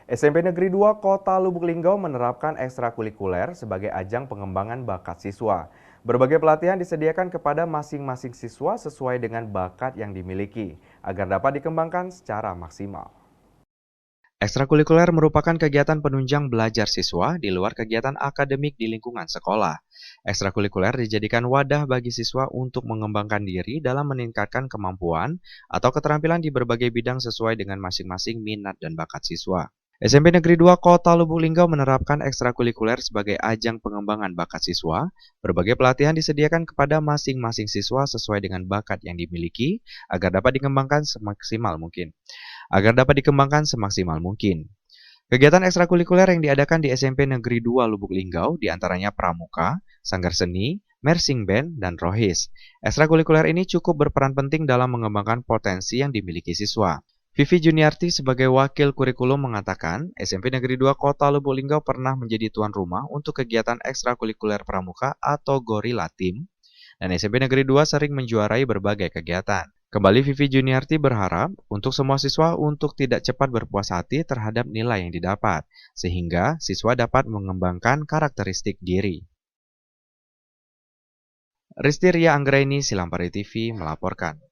SMP Negeri 2 Kota Lubuk Linggau menerapkan ekstrakurikuler sebagai ajang pengembangan bakat siswa. Berbagai pelatihan disediakan kepada masing-masing siswa sesuai dengan bakat yang dimiliki, agar dapat dikembangkan secara maksimal. Ekstrakurikuler merupakan kegiatan penunjang belajar siswa di luar kegiatan akademik di lingkungan sekolah. Ekstrakurikuler dijadikan wadah bagi siswa untuk mengembangkan diri dalam meningkatkan kemampuan atau keterampilan di berbagai bidang sesuai dengan masing-masing minat dan bakat siswa. SMP Negeri 2 Kota Lubuk Linggau menerapkan ekstrakurikuler sebagai ajang pengembangan bakat siswa. Berbagai pelatihan disediakan kepada masing-masing siswa sesuai dengan bakat yang dimiliki agar dapat dikembangkan semaksimal mungkin. Kegiatan ekstrakurikuler yang diadakan di SMP Negeri 2 Lubuk Linggau diantaranya Pramuka, Sanggar Seni, Mersing Band, dan Rohis. Ekstrakurikuler ini cukup berperan penting dalam mengembangkan potensi yang dimiliki siswa. Vivi Juniarti sebagai wakil kurikulum mengatakan, SMP Negeri 2 Kota Lubuk Linggau pernah menjadi tuan rumah untuk kegiatan ekstrakurikuler Pramuka atau Gorilla Team, dan SMP Negeri 2 sering menjuarai berbagai kegiatan. Kembali Vivi Juniarti berharap untuk semua siswa untuk tidak cepat berpuas hati terhadap nilai yang didapat, sehingga siswa dapat mengembangkan karakteristik diri. Risti Ria Anggraini, Silampari TV, melaporkan.